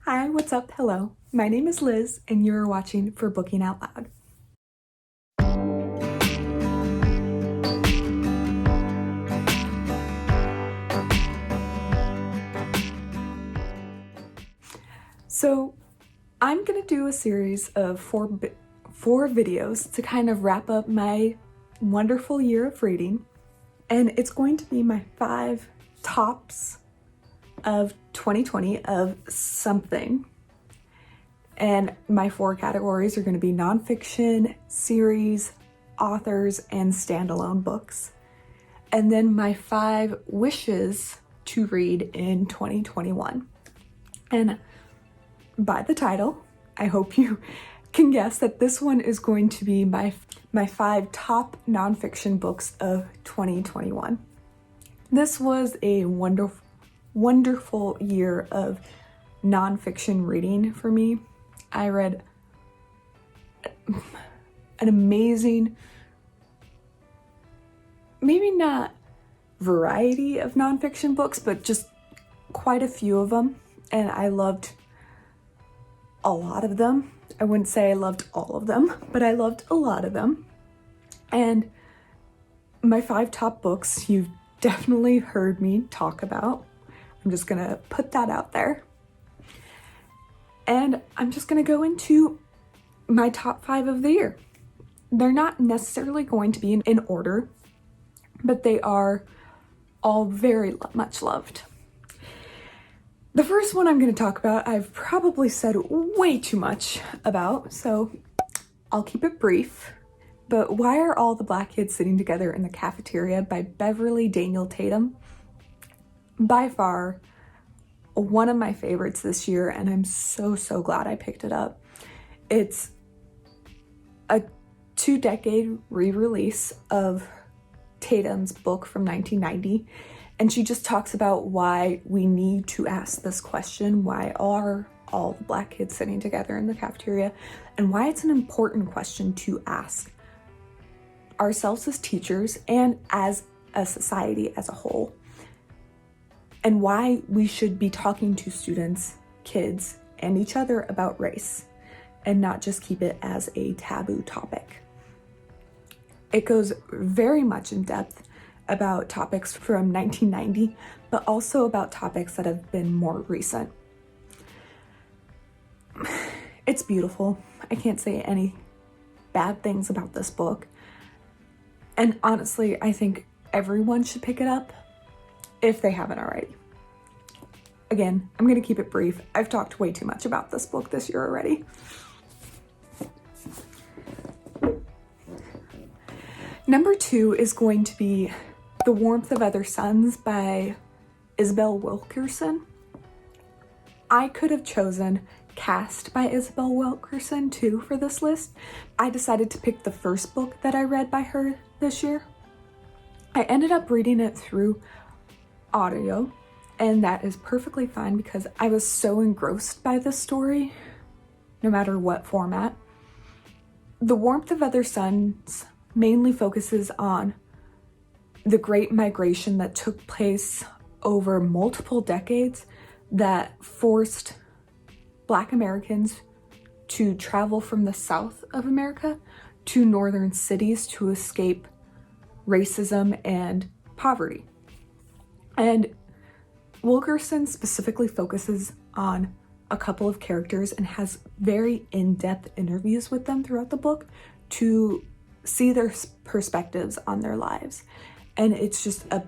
Hi, what's up? Hello. My name is Liz, and you're watching For Booking Out Loud. So, I'm gonna do a series of four videos to kind of wrap up my wonderful year of reading, and it's going to be my 5 tops of 2020 of something. And my 4 categories are going to be nonfiction, series, authors, and standalone books. And then my 5 wishes to read in 2021. And by the title, I hope you can guess that this one is going to be my 5 top nonfiction books of 2021. This was a wonderful year of nonfiction reading for me. I read an amazing, maybe not variety of nonfiction books, but just quite a few of them. And I loved a lot of them. I wouldn't say I loved all of them, but I loved a lot of them. And my 5 top books, you've definitely heard me talk about. I'm just gonna put that out there. And I'm just gonna go into my top 5 of the year. They're not necessarily going to be in order, but they are all very much loved. The first one I'm gonna talk about, I've probably said way too much about, so I'll keep it brief. But Why Are All the Black Kids Sitting Together in the Cafeteria by Beverly Tatum. By far, one of my favorites this year, and I'm so glad I picked it up. It's a 2-decade re-release of Tatum's book from 1990, and she just talks about why we need to ask this question: why are all the black kids sitting together in the cafeteria, and why it's an important question to ask ourselves as teachers and as a society as a whole, and why we should be talking to students, kids, and each other about race, and not just keep it as a taboo topic. It goes very much in depth about topics from 1990, but also about topics that have been more recent. It's beautiful. I can't say any bad things about this book. And honestly, I think everyone should pick it up if they haven't already. Again, I'm gonna keep it brief. I've talked way too much about this book this year already. Number 2 is going to be The Warmth of Other Suns by Isabel Wilkerson. I could have chosen Cast by Isabel Wilkerson too for this list. I decided to pick the first book that I read by her this year. I ended up reading it through audio, and that is perfectly fine because I was so engrossed by this story, no matter what format. The Warmth of Other Suns mainly focuses on the Great Migration that took place over multiple decades that forced Black Americans to travel from the South of America to northern cities to escape racism and poverty. And Wilkerson specifically focuses on a couple of characters and has very in-depth interviews with them throughout the book to see their perspectives on their lives. And it's just a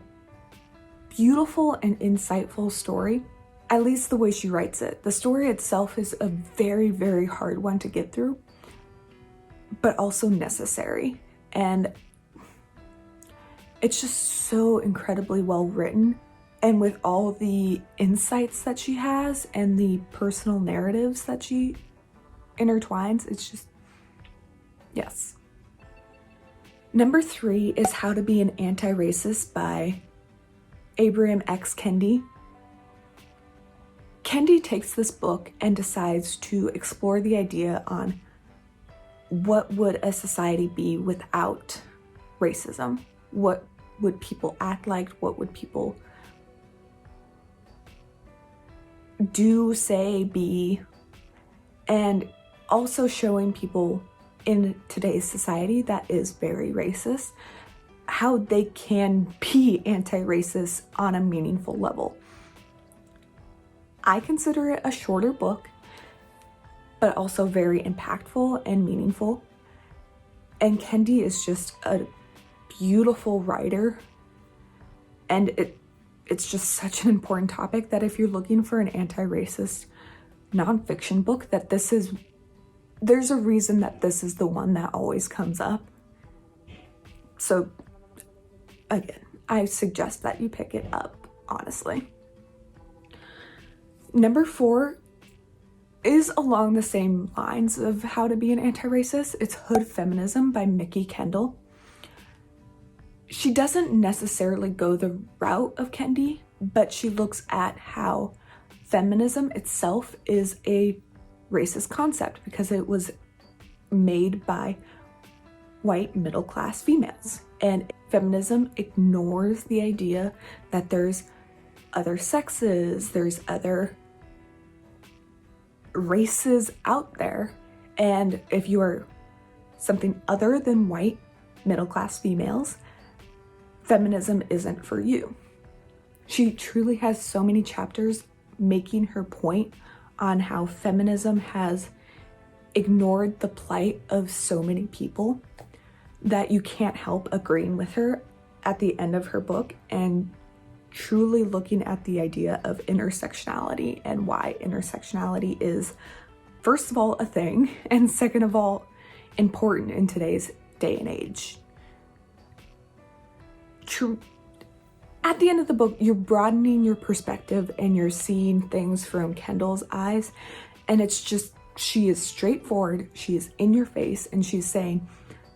beautiful and insightful story, at least the way she writes it. The story itself is a very hard one to get through, but also necessary. And it's just so incredibly well written. And with all the insights that she has and the personal narratives that she intertwines, it's just, yes. Number 3 is How to Be an Antiracist by Ibram X. Kendi. Kendi takes this book and decides to explore the idea on what would a society be without racism? What would people act like? What would people do, say, be, and also showing people in today's society that is very racist, how they can be anti-racist on a meaningful level. I consider it a shorter book, but also very impactful and meaningful. And Kendi is just a beautiful writer, and it's just such an important topic that if you're looking for an anti-racist nonfiction book, that there's a reason that this is the one that always comes up. So again, I suggest that you pick it up, honestly. Number 4 is along the same lines of how to be an anti-racist. It's Hood Feminism by Mikki Kendall. She doesn't necessarily go the route of Kendi, but she looks at how feminism itself is a racist concept because it was made by white middle-class females. And feminism ignores the idea that there's other sexes, there's other races out there, and if you are something other than white middle-class females, feminism isn't for you. She truly has so many chapters making her point on how feminism has ignored the plight of so many people that you can't help agreeing with her at the end of her book and truly looking at the idea of intersectionality and why intersectionality is, first of all, a thing, and second of all, important in today's day and age. At the end of the book, you're broadening your perspective and you're seeing things from Kendall's eyes, and it's just, she is straightforward, she is in your face, and she's saying,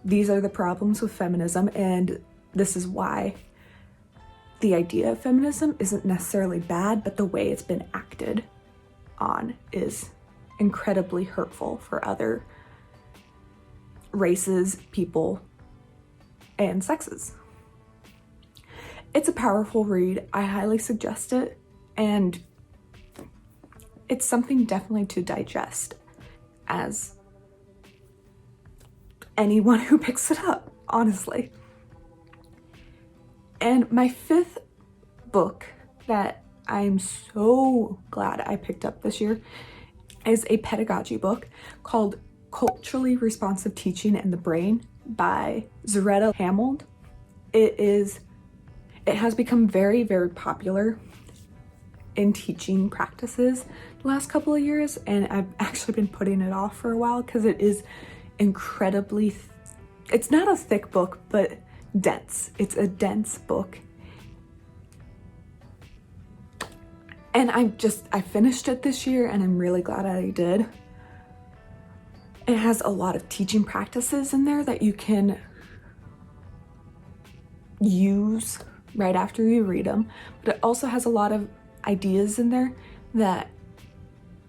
these are the problems with feminism, and this is why the idea of feminism isn't necessarily bad, but the way it's been acted on is incredibly hurtful for other races, people, and sexes. It's a powerful read. I highly suggest it, and it's something definitely to digest as anyone who picks it up, honestly. And my 5th book that I'm so glad I picked up this year is a pedagogy book called Culturally Responsive Teaching and the Brain by Zaretta Hammond. It has become very, very popular in teaching practices the last couple of years, and I've actually been putting it off for a while because it is incredibly, it's not a thick book, but dense. It's a dense book. And I finished it this year, and I'm really glad I did. It has a lot of teaching practices in there that you can use right after you read them, but it also has a lot of ideas in there that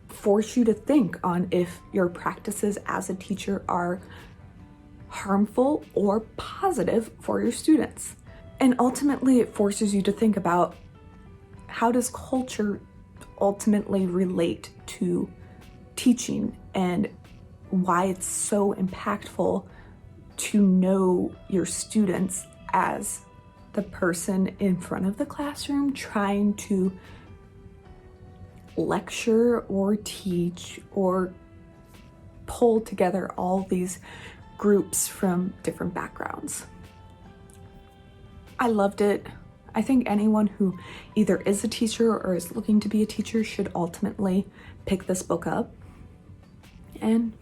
force you to think on if your practices as a teacher are harmful or positive for your students. And ultimately, it forces you to think about, how does culture ultimately relate to teaching, and why it's so impactful to know your students as the person in front of the classroom trying to lecture or teach or pull together all these groups from different backgrounds. I loved it. I think anyone who either is a teacher or is looking to be a teacher should ultimately pick this book up. And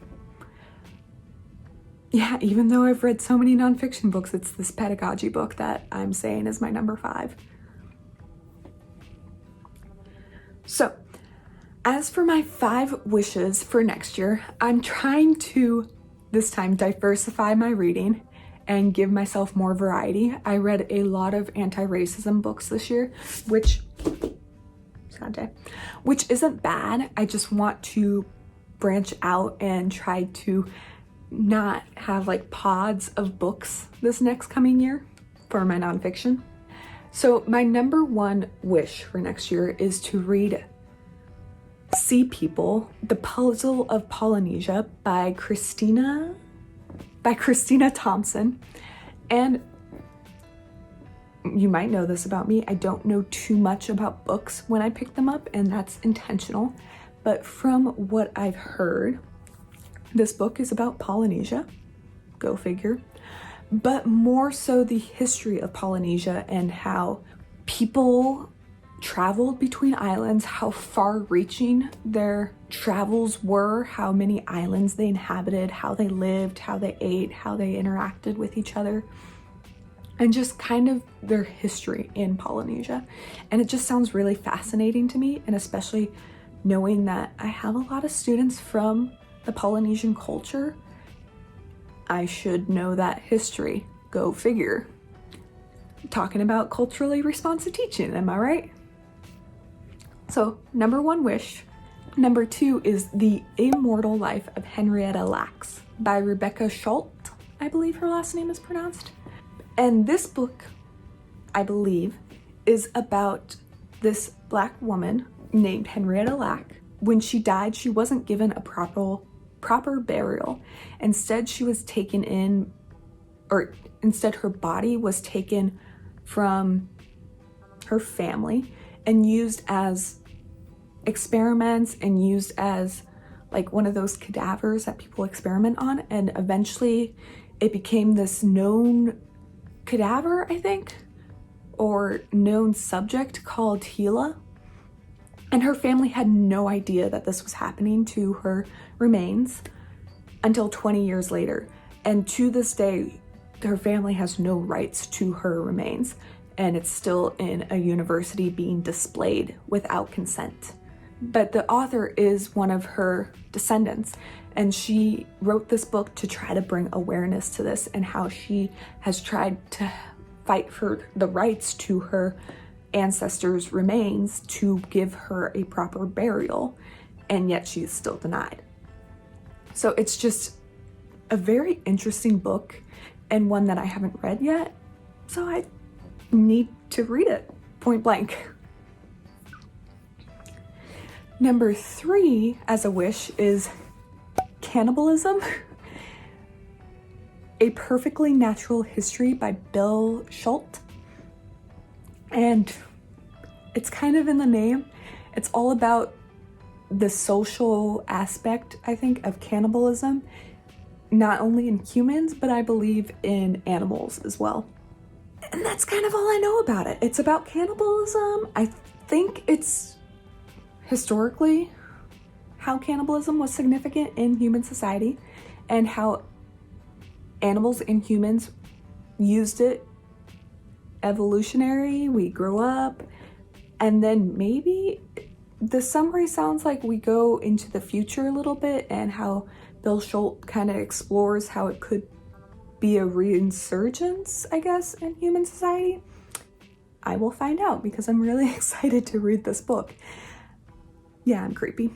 yeah, even though I've read so many nonfiction books, it's this pedagogy book that I'm saying is my number 5. So, as for my 5 wishes for next year, I'm trying to, this time, diversify my reading and give myself more variety. I read a lot of anti-racism books this year, which isn't bad. I just want to branch out and try to not have like pods of books this next coming year for my nonfiction. So my number 1 wish for next year is to read Sea People, The Puzzle of Polynesia by Christina Thompson. And you might know this about me, I don't know too much about books when I pick them up, and that's intentional. But from what I've heard, this book is about Polynesia, go figure, but more so the history of Polynesia and how people traveled between islands, how far-reaching their travels were, how many islands they inhabited, how they lived, how they ate, how they interacted with each other, and just kind of their history in Polynesia. And it just sounds really fascinating to me, and especially knowing that I have a lot of students from the Polynesian culture, I should know that history, go figure. Talking about culturally responsive teaching, am I right? So, number 1 wish. Number 2 is The Immortal Life of Henrietta Lacks by Rebecca Schultz, I believe her last name is pronounced. And this book, I believe, is about this Black woman named Henrietta Lack. When she died, she wasn't given a proper burial. Instead, she was taken in, or instead her body was taken from her family and used as experiments and used as like one of those cadavers that people experiment on, and eventually it became this known cadaver, I think, or known subject called Gila. And her family had no idea that this was happening to her remains until 20 years later. And to this day, her family has no rights to her remains, and it's still in a university being displayed without consent. But the author is one of her descendants, and she wrote this book to try to bring awareness to this and how she has tried to fight for the rights to her ancestors' remains to give her a proper burial, and yet she's still denied. So it's just a very interesting book, and one that I haven't read yet, so I need to read it, point blank. Number 3 as a wish is Cannibalism, A Perfectly Natural History by Bill Schultz. And it's kind of in the name. It's all about the social aspect, I think, of cannibalism, not only in humans, but I believe in animals as well. And that's kind of all I know about it. It's about cannibalism. I think it's historically how cannibalism was significant in human society and how animals and humans used it evolutionary. We grow up, and then maybe the summary sounds like we go into the future a little bit, and how Bill Schultz kind of explores how it could be a reinsurgence, I guess, in human society. I will find out because I'm really excited to read this book. Yeah, I'm creepy.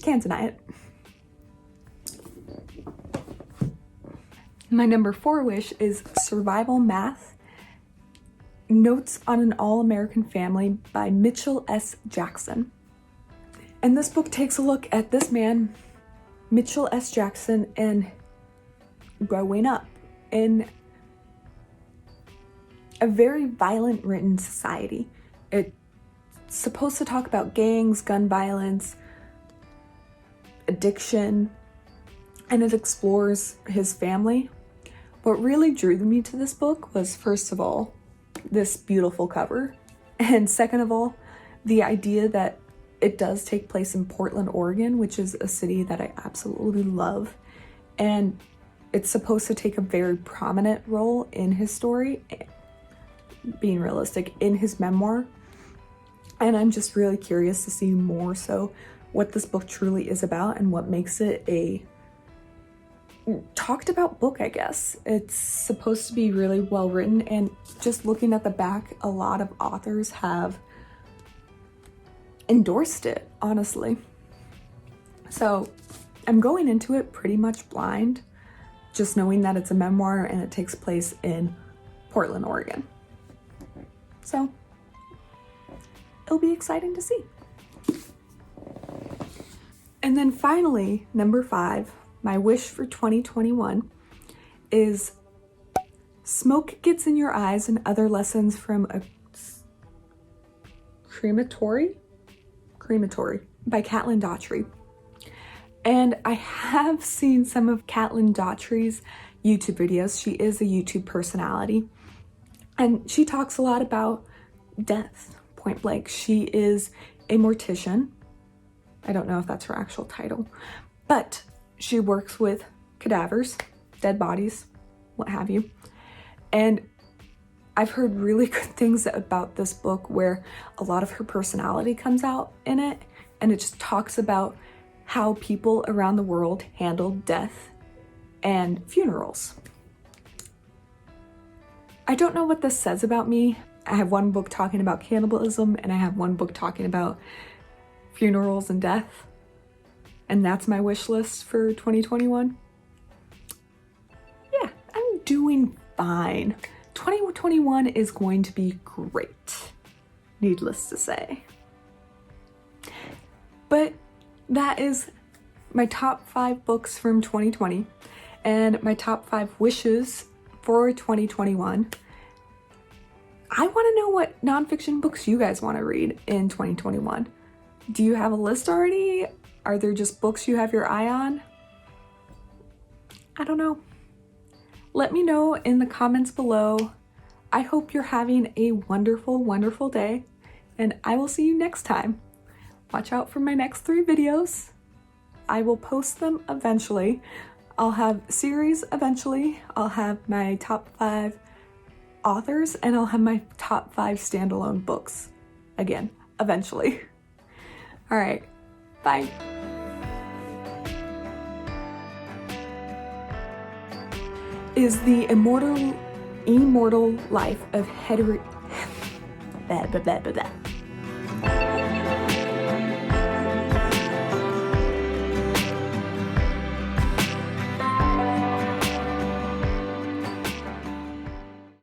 Can't deny it. My number 4 wish is Survival Math, Notes on an All-American Family by Mitchell S. Jackson. And this book takes a look at this man, Mitchell S. Jackson, and growing up in a very violent written society. It's supposed to talk about gangs, gun violence, addiction, and it explores his family. What really drew me to this book was, first of all, this beautiful cover, and second of all, the idea that it does take place in Portland, Oregon, which is a city that I absolutely love, and it's supposed to take a very prominent role in his story, being realistic, in his memoir. And I'm just really curious to see more so what this book truly is about and what makes it a talked about book, I guess. It's supposed to be really well written, and just looking at the back, a lot of authors have endorsed it, honestly. So I'm going into it pretty much blind, just knowing that it's a memoir and it takes place in Portland, Oregon. So it'll be exciting to see. And then finally, number 5, my wish for 2021 is Smoke Gets in Your Eyes and Other Lessons from a Crematory by Caitlin Daughtry. And I have seen some of Caitlin Daughtry's YouTube videos. She is a YouTube personality. And she talks a lot about death, point blank. She is a mortician. I don't know if that's her actual title, but she works with cadavers, dead bodies, what have you. And I've heard really good things about this book where a lot of her personality comes out in it, and it just talks about how people around the world handle death and funerals. I don't know what this says about me. I have one book talking about cannibalism, and I have one book talking about funerals and death, and that's my wish list for 2021. Yeah, I'm doing fine. 2021 is going to be great, needless to say. But that is my top 5 books from 2020 and my top 5 wishes for 2021. I want to know what nonfiction books you guys want to read in 2021. Do you have a list already? Are there just books you have your eye on? I don't know. Let me know in the comments below. I hope you're having a wonderful, wonderful day, and I will see you next time. Watch out for my next 3 videos. I will post them eventually. I'll have series eventually. I'll have my top 5 authors, and I'll have my top 5 standalone books again, eventually. All right, bye. Is the Immortal Life of